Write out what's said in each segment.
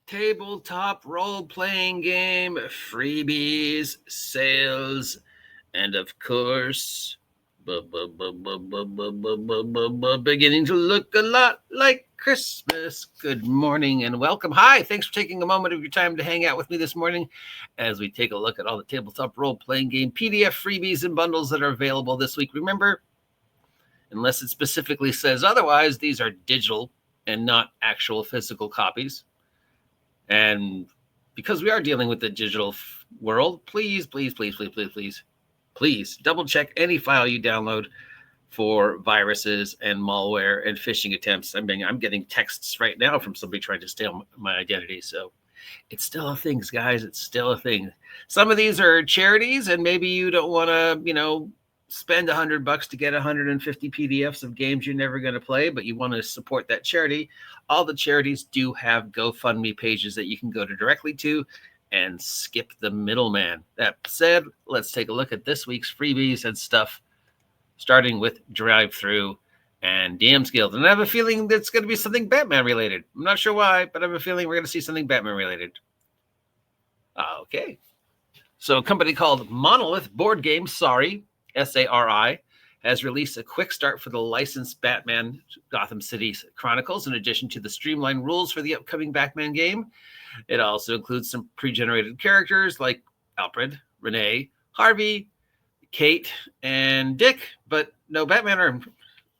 tabletop role-playing game, freebies, sales, and of course, beginning to look a lot like Christmas. Good morning and welcome. Hi, thanks for taking a moment of your time to hang out with me this morning as we take a look at all the tabletop role-playing game PDF freebies and bundles that are available this week. Remember, unless it specifically says otherwise, these are digital and not actual physical copies. And because we are dealing with the digital world, please double check any file you download for viruses and malware and phishing attempts. I'm getting texts right now from somebody trying to steal my identity. So it's still a thing, guys. It's still a thing. Some of these are charities, and maybe you don't want to, spend $100 to get 150 PDFs of games you're never going to play, but you want to support that charity. All the charities do have GoFundMe pages that you can go to directly to and skip the middleman. That said, let's take a look at this week's freebies and stuff, starting with Drive-Thru and DM's Guild. And I have a feeling that's going to be something Batman related. I'm not sure why, but I have a feeling we're going to see something Batman related. Okay. So a company called Monolith Board Games, SARI, S-A-R-I, has released a quick start for the licensed Batman Gotham City Chronicles, in addition to the streamlined rules for the upcoming Batman game. It also includes some pre-generated characters like Alfred, Renee, Harvey, Kate, and Dick, but no Batman, or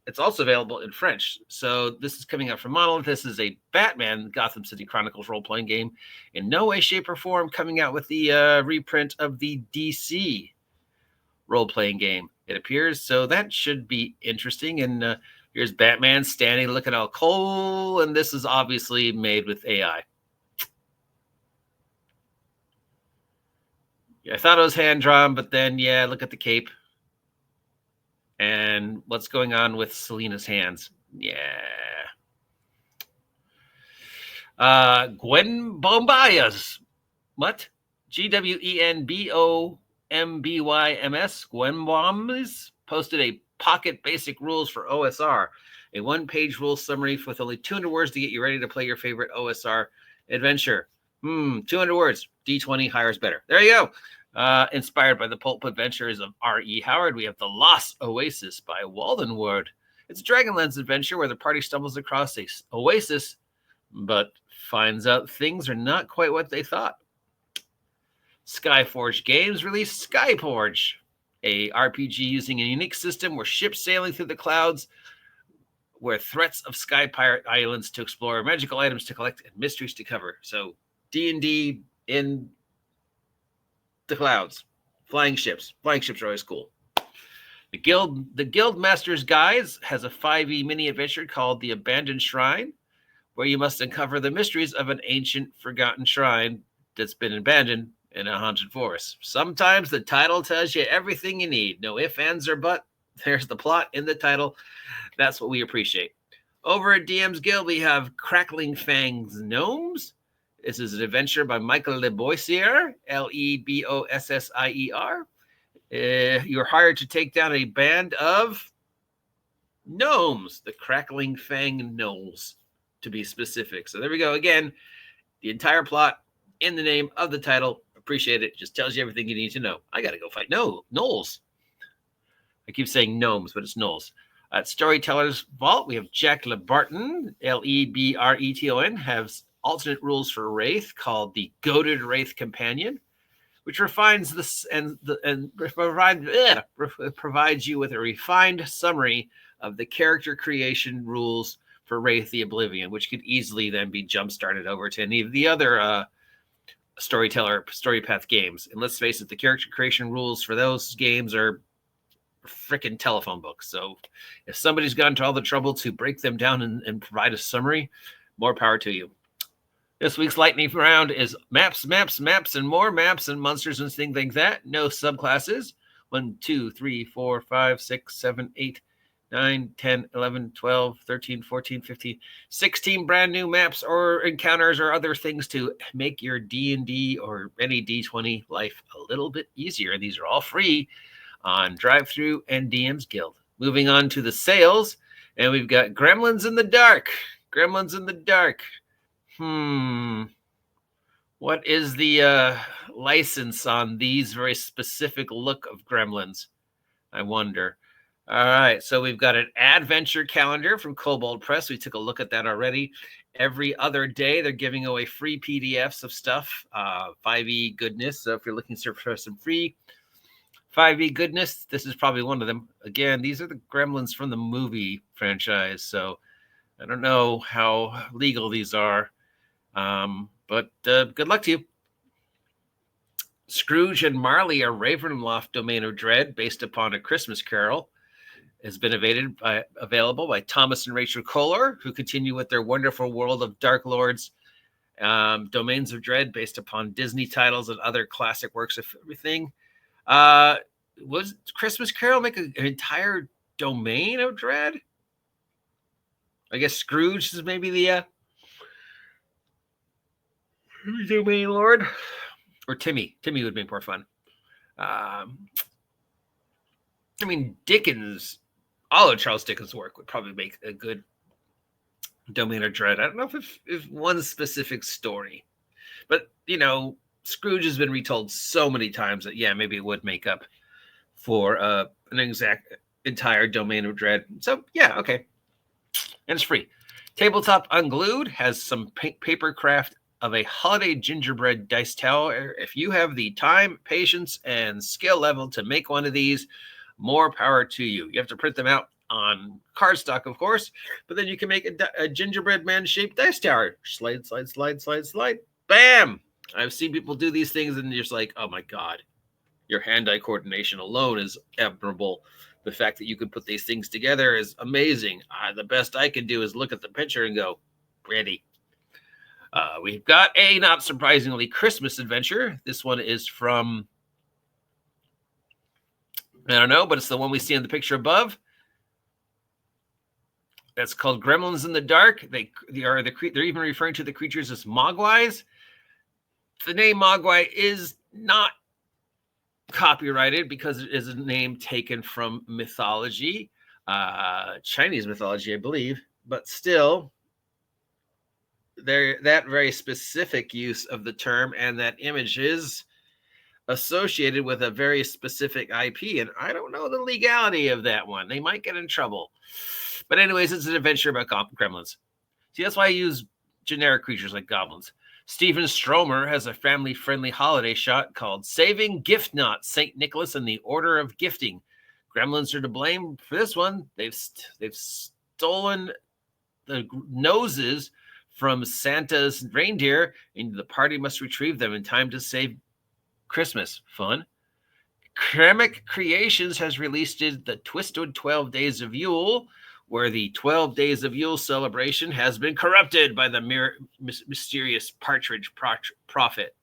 it's also available in French. So this is coming out from Monolith. This is a Batman Gotham City Chronicles role-playing game. In no way, shape, or form coming out with the reprint of the DC role-playing game, it appears. So that should be interesting. And here's Batman standing looking all cool, and this is obviously made with AI. Yeah, I thought it was hand-drawn, but then, yeah, look at the cape. And what's going on with Selina's hands? Yeah. Gwen Bombayas. What? GWENBOMBYMS. Gwenbombs posted a pocket basic rules for OSR, a one-page rule summary with only 200 words to get you ready to play your favorite OSR adventure. 200 words. D20, higher is better. There you go. Inspired by the pulp adventures of R.E. Howard, we have The Lost Oasis by Waldenwood. It's a Dragonlance adventure where the party stumbles across a oasis, but finds out things are not quite what they thought. Skyforge Games released Skyforge, a RPG using a unique system where ships sailing through the clouds, where threats of sky pirate islands to explore, magical items to collect, and mysteries to cover. So D&D in the clouds. Flying ships. Flying ships are always cool. The Guild Master's Guides has a 5e mini adventure called The Abandoned Shrine, where you must uncover the mysteries of an ancient, forgotten shrine that's been abandoned in a haunted forest. Sometimes the title tells you everything you need. No ifs, ands, or buts. There's the plot in the title. That's what we appreciate. Over at DM's Guild, we have Crackling Fangs Gnomes. This is an adventure by Michael Lebossier, Lebossier. You're hired to take down a band of gnomes, the Crackling Fang Gnomes, to be specific. So there we go. Again, the entire plot in the name of the title. Appreciate it. Just tells you everything you need to know. I got to go fight gnolls. I keep saying gnomes, but it's gnolls. At Storyteller's Vault, we have Jack LeBarton, Lebreton, has alternate rules for Wraith called the Goated Wraith Companion, which refines this and provides you with a refined summary of the character creation rules for Wraith the Oblivion, which could easily then be jump-started over to any of the other Storypath games. And let's face it, the character creation rules for those games are freaking telephone books. So if somebody's gone to all the trouble to break them down and provide a summary, more power to you. This week's lightning round is maps, and more maps and monsters and things like that. No subclasses. 1, 2, 3, 4, 5, 6, 7, 8, 9, 10, 11, 12, 13, 14, 15, 16 brand new maps or encounters or other things to make your D&D or any D20 life a little bit easier. And these are all free on Drive-Thru and DM's Guild. Moving on to the sales, and we've got Gremlins in the Dark. Gremlins in the Dark. What is the license on these very specific look of gremlins? I wonder. All right, so we've got an adventure calendar from Kobold Press. We took a look at that already. Every other day, they're giving away free PDFs of stuff, 5e goodness. So if you're looking for some free 5e goodness, this is probably one of them. Again, these are the gremlins from the movie franchise, so I don't know how legal these are, but good luck to you. Scrooge and Marley, a Ravenloft domain of dread based upon A Christmas Carol, has been available by Thomas and Rachel Kohler, who continue with their wonderful world of Dark Lords, domains of dread based upon Disney titles and other classic works of everything. Was Christmas Carol make an entire domain of dread? I guess Scrooge is maybe the domain lord, or Timmy. Timmy would be more fun. I mean, Dickens, all of Charles Dickens' work would probably make a good domain of dread. I don't know if one specific story, but you know, Scrooge has been retold so many times that yeah, maybe it would make up for an exact entire domain of dread. So yeah, okay, and it's free. Tabletop Unglued has some paper craft of a holiday gingerbread dice tower. If you have the time, patience, and skill level to make one of these, more power to you. You have to print them out on cardstock, of course, but then you can make a gingerbread man-shaped dice tower. Slide, slide, slide, slide, slide. Bam! I've seen people do these things, and you're just like, oh my god, your hand-eye coordination alone is admirable. The fact that you can put these things together is amazing. The best I can do is look at the picture and go, ready. We've got a, not surprisingly, Christmas adventure. This one is from, I don't know, but it's the one we see in the picture above. That's called Gremlins in the Dark. They're even referring to the creatures as mogwais. The name mogwai is not copyrighted because it is a name taken from mythology, Chinese mythology, I believe, but still, that very specific use of the term and that image is associated with a very specific IP, and I don't know the legality of that one. They might get in trouble. But anyways, it's an adventure about gremlins. See, that's why I use generic creatures like goblins. Stephen Stromer has a family-friendly holiday shot called Saving Gift Knot, St. Nicholas and the Order of Gifting. Gremlins are to blame for this one. They've stolen the noses from Santa's reindeer, and the party must retrieve them in time to save Christmas. Fun. Kremik Creations has released the Twisted 12 Days of Yule, where the 12 Days of Yule celebration has been corrupted by the mysterious Partridge Prophet.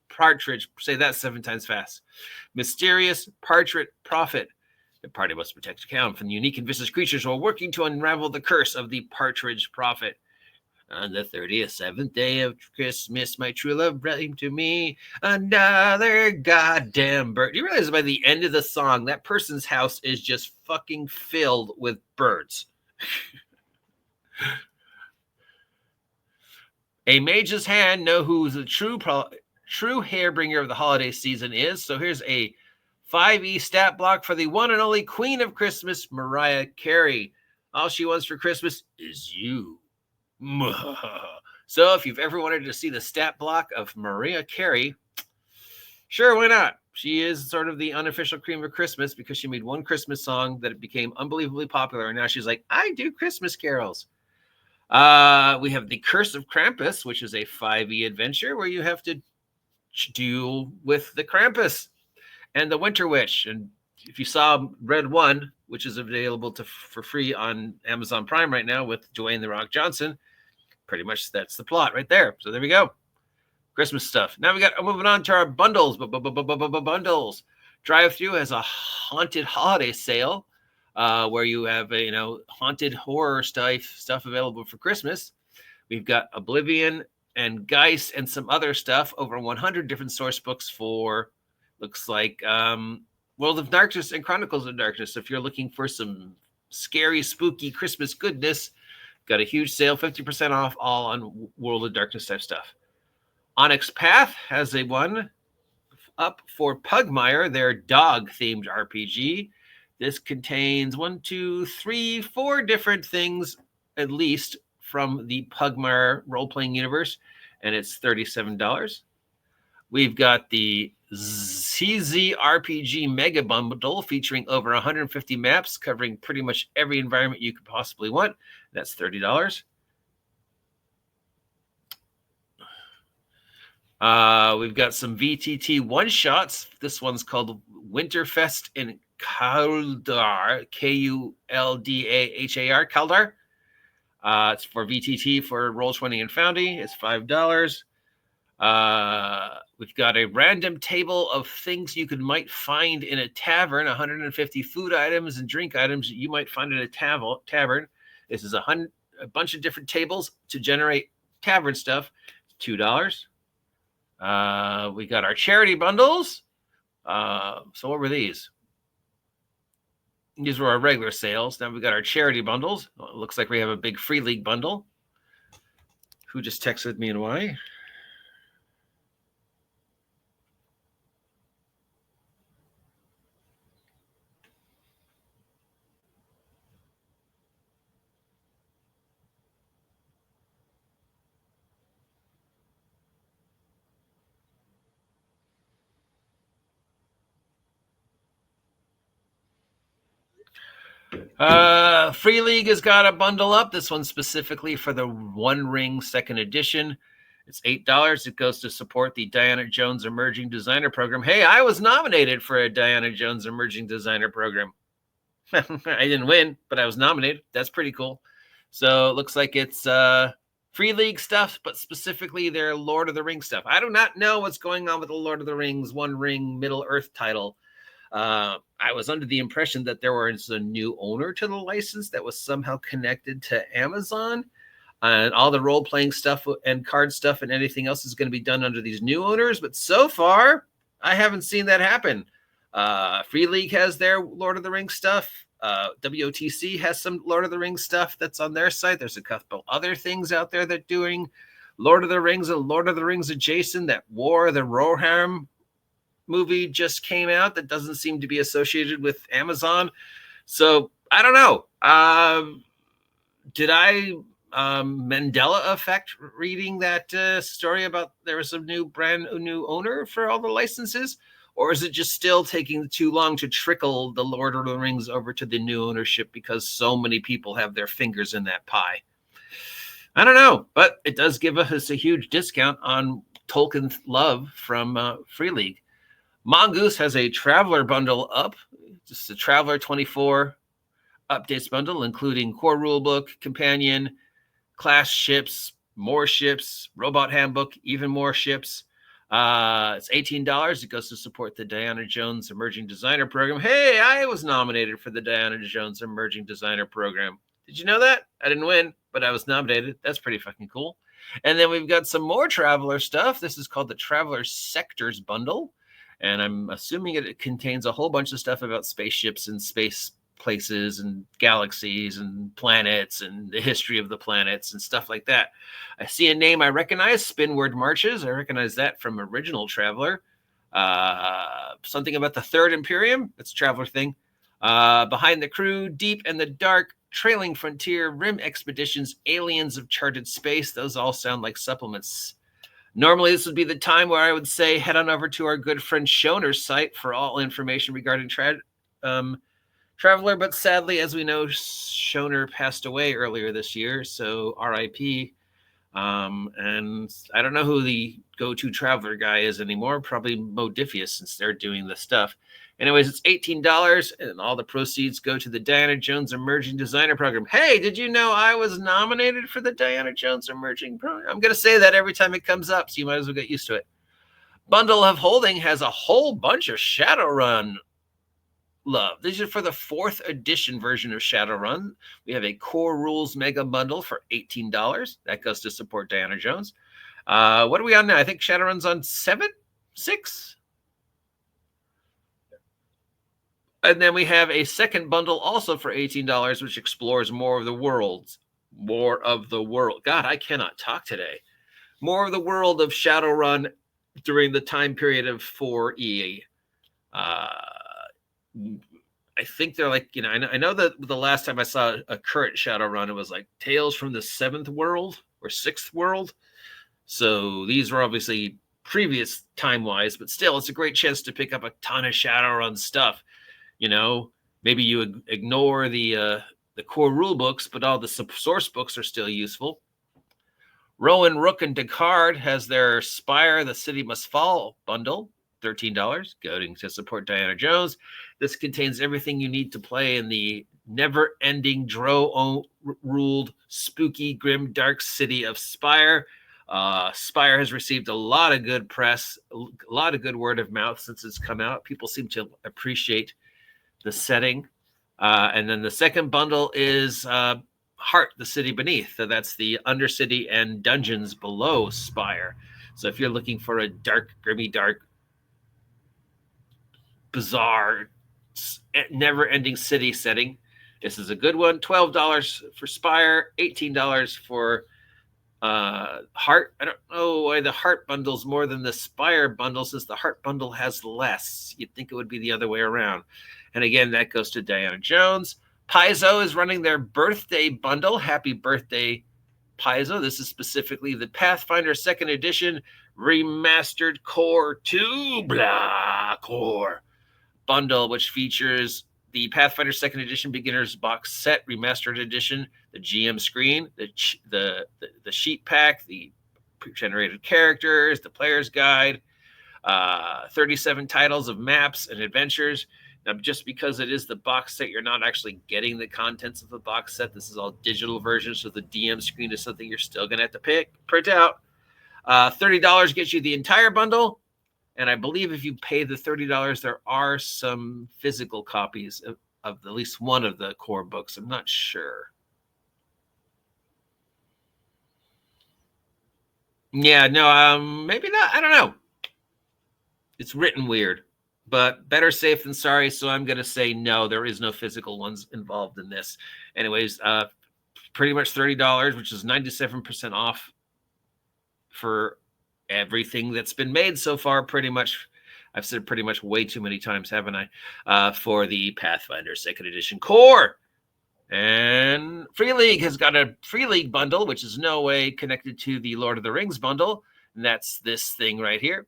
Partridge, say that 7 times fast. Mysterious Partridge Prophet. The party must protect the town from the unique and vicious creatures while working to unravel the curse of the Partridge Prophet. On the 37th day of Christmas, my true love brought him to me another goddamn bird. You realize by the end of the song, that person's house is just fucking filled with birds. A mage's hand know who the true hairbringer of the holiday season is. So here's a 5e stat block for the one and only Queen of Christmas, Mariah Carey. All she wants for Christmas is you. So if you've ever wanted to see the stat block of Mariah Carey, sure, why not? She is sort of the unofficial cream of Christmas because she made one Christmas song that it became unbelievably popular, and now she's like, I do Christmas carols. We have The Curse of Krampus, which is a 5e adventure where you have to deal with the Krampus and the Winter Witch. And if you saw Red 1, which is available for free on Amazon Prime right now with Dwayne The Rock Johnson, pretty much that's the plot right there. So there we go. Christmas stuff. Now moving on to our bundles. Bundles. Drive-Thru has a haunted holiday sale where you have haunted horror stuff available for Christmas. We've got Oblivion and Geist and some other stuff. Over 100 different source books for, looks like, World of Darkness and Chronicles of Darkness. If you're looking for some scary, spooky Christmas goodness, got a huge sale, 50% off all on World of Darkness type stuff. Onyx Path has a one up for Pugmire, their dog-themed RPG. This contains 1, 2, 3, 4 different things, at least, from the Pugmire role-playing universe, and it's $37. We've got the CZ RPG Mega Bundle featuring over 150 maps covering pretty much every environment you could possibly want. That's $30. We've got some VTT one-shots. This one's called Winterfest in Kaldar, Kuldahar, Kaldar. It's for VTT for Roll20 and Foundy. It's $5. We've got a random table of things you might find in a tavern, 150 food items and drink items that you might find in a tavern. This is a bunch of different tables to generate tavern stuff. $2. We got our charity bundles. So what were these? These were our regular sales. Now we got our charity bundles. Well, it looks like we have a big Free League bundle. Who just texted me and why? Free League has got a bundle up. This one's specifically for the One Ring second edition. It's $8. It goes to support the Diana Jones Emerging Designer Program. Hey, I was nominated for a Diana Jones Emerging Designer Program. I didn't win, but I was nominated. That's pretty cool. So it looks like it's Free League stuff, but specifically their Lord of the Rings stuff. I do not know what's going on with the Lord of the Rings One Ring Middle Earth title. I was under the impression that there was a new owner to the license that was somehow connected to Amazon, and all the role-playing stuff and card stuff and anything else is going to be done under these new owners. But so far, I haven't seen that happen. Free League has their Lord of the Rings stuff. WOTC has some Lord of the Rings stuff that's on their site. There's a couple other things out there that doing Lord of the Rings and Lord of the Rings adjacent. That War of the Rohirrim movie just came out that doesn't seem to be associated with Amazon. So I don't know. Did I Mandela effect reading that story about there was a brand new owner for all the licenses? Or is it just still taking too long to trickle the Lord of the Rings over to the new ownership because so many people have their fingers in that pie? I don't know, but it does give us a huge discount on Tolkien love from Free League. Mongoose has a Traveler bundle up, just a Traveler 24 updates bundle, including core rulebook, companion, class ships, more ships, robot handbook, even more ships. It's $18. It goes to support the Diana Jones Emerging Designer Program. Hey, I was nominated for the Diana Jones Emerging Designer Program. Did you know that? I didn't win, but I was nominated. That's pretty fucking cool. And then we've got some more Traveler stuff. This is called the Traveler Sectors Bundle. And I'm assuming it contains a whole bunch of stuff about spaceships and space places and galaxies and planets and the history of the planets and stuff like that. I see a name I recognize, Spinward Marches. I recognize that from original Traveler. Something about the Third Imperium. That's a Traveler thing. Behind the Crew, Deep and the Dark, Trailing Frontier, Rim Expeditions, Aliens of Charted Space. Those all sound like supplements. Normally, this would be the time where I would say head on over to our good friend Shoner's site for all information regarding Traveler. But sadly, as we know, Shoner passed away earlier this year, so RIP. And I don't know who the go-to Traveler guy is anymore. Probably Modifius, since they're doing the stuff. Anyways, it's $18, and all the proceeds go to the Diana Jones Emerging Designer Program. Hey, did you know I was nominated for the Diana Jones Emerging Program? I'm going to say that every time it comes up, so you might as well get used to it. Bundle of Holding has a whole bunch of Shadowrun love. These are for the 4th edition version of Shadowrun. We have a Core Rules Mega Bundle for $18. That goes to support Diana Jones. What are we on now? I think Shadowrun's on 6? And then we have a second bundle also for $18, which explores more of the world. God, I cannot talk today. more of the world of Shadowrun during the time period of 4E. I think they're like, I know that the last time I saw a current Shadowrun, it was like Tales from the Seventh World or Sixth World. So these were obviously previous time-wise, but still, it's a great chance to pick up a ton of Shadowrun stuff. Maybe you ignore the core rule books, but all the source books are still useful. Rowan, Rook, and Descartes has their Spire, The City Must Fall bundle, $13, going to support Diana Jones. This contains everything you need to play in the never-ending Dro-ruled, spooky, grim, dark city of Spire. Spire has received a lot of good press, a lot of good word of mouth since it's come out. People seem to appreciate the setting. And then the second bundle is Heart, the City Beneath. So that's the Undercity and dungeons below Spire. So if you're looking for a dark, grimy, dark, bizarre, never-ending city setting, this is a good one. $12 for Spire, $18 for Heart. I don't know why the Heart bundle's more than the Spire bundle, since the Heart bundle has less. You'd think it would be the other way around. And again, that goes to Diana Jones. Paizo is running their birthday bundle. Happy birthday, Paizo. This is specifically the Pathfinder 2nd Edition Remastered Core 2 Core bundle, which features the Pathfinder 2nd Edition Beginner's Box Set Remastered Edition, the GM screen, the sheet pack, the pre-generated characters, the player's guide, 37 titles of maps and adventures. Now, just because it is the box set, you're not actually getting the contents of the box set. This is all digital versions, so the DM screen is something you're still going to have to print out. $30 gets you the entire bundle. And I believe if you pay the $30, there are some physical copies of at least one of the core books. I'm not sure. Yeah, no, maybe not. I don't know. It's written weird, but better safe than sorry. So I'm going to say no, there is no physical ones involved in this. Anyways, pretty much $30, which is 97% off for everything that's been made so far. Pretty much, I've said pretty much way too many times, haven't I? For the Pathfinder 2nd Edition Core. And Free League has got a Free League bundle, which is no way connected to the Lord of the Rings bundle. And that's this thing right here.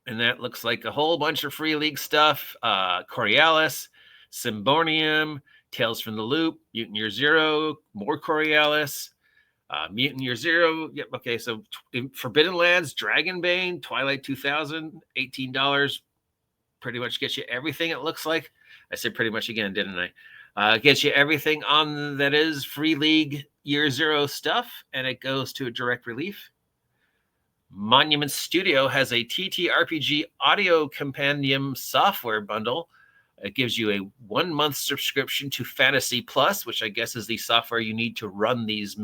And that looks like a whole bunch of Free League stuff. Coriolis, Symbornium, Tales from the Loop, Mutant Year Zero, more Coriolis, Mutant Year Zero. Yep. Okay. So Forbidden Lands, Dragonbane, Twilight 2000, $18. Pretty much gets you everything, it looks like. I said pretty much again, didn't I? Gets you everything on that is Free League Year Zero stuff, and it goes to a direct relief. Monument Studio has a TTRPG audio compendium software bundle. It gives you a 1-month subscription to Fantasy Plus, which I guess is the software you need to run these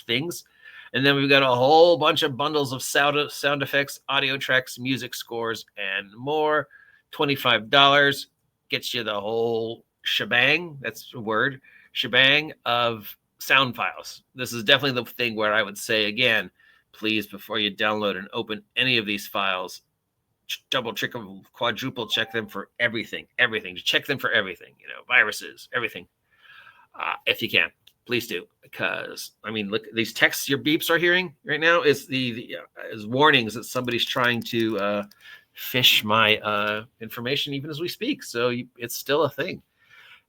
things. And then we've got a whole bunch of bundles of sound effects, audio tracks, music scores, and more. $25 gets you the whole shebang. That's a word. Shebang of sound files. This is definitely the thing where I would say, again, please, before you download and open any of these files, double check them, quadruple check them for everything. Check them for everything, viruses, everything. If you can, please do, because I mean, look, these texts your beeps are hearing right now is is warnings that somebody's trying to fish my information even as we speak. So it's still a thing.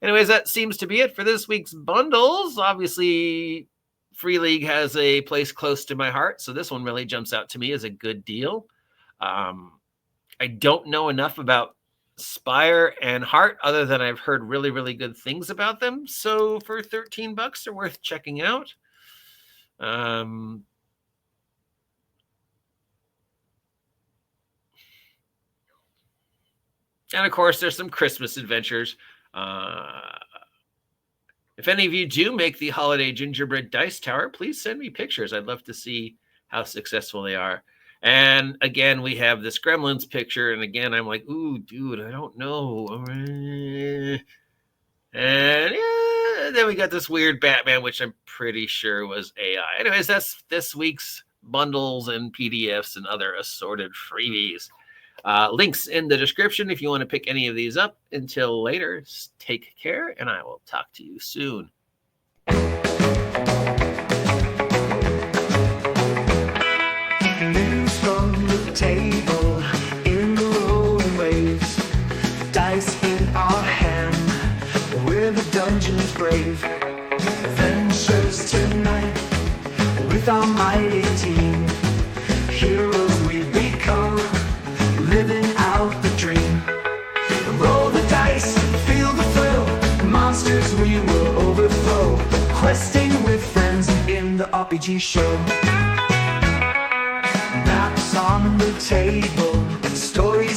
Anyways, that seems to be it for this week's bundles. Obviously, Free League has a place close to my heart, so this one really jumps out to me as a good deal. I don't know enough about Spire and Heart other than I've heard really, really good things about them. So for $13, they're worth checking out. And of course, there's some Christmas adventures. If any of you do make the holiday gingerbread dice tower, please send me pictures. I'd love to see how successful they are. And again, we have this Gremlins picture. And again, I'm like, ooh, dude, I don't know. And yeah, then we got this weird Batman, which I'm pretty sure was AI. Anyways, that's this week's bundles and PDFs and other assorted freebies. Links in the description if you want to pick any of these up. Until later, take care, and I will talk to you soon. News from the table in the rolling waves. Dice in our hand, we're the dungeon's brave. Adventures tonight with our mighty team. Heroes we become, living out the dream. Roll the dice, feel the thrill. Monsters we will overthrow. Questing with friends in the RPG show. Maps on the table, stories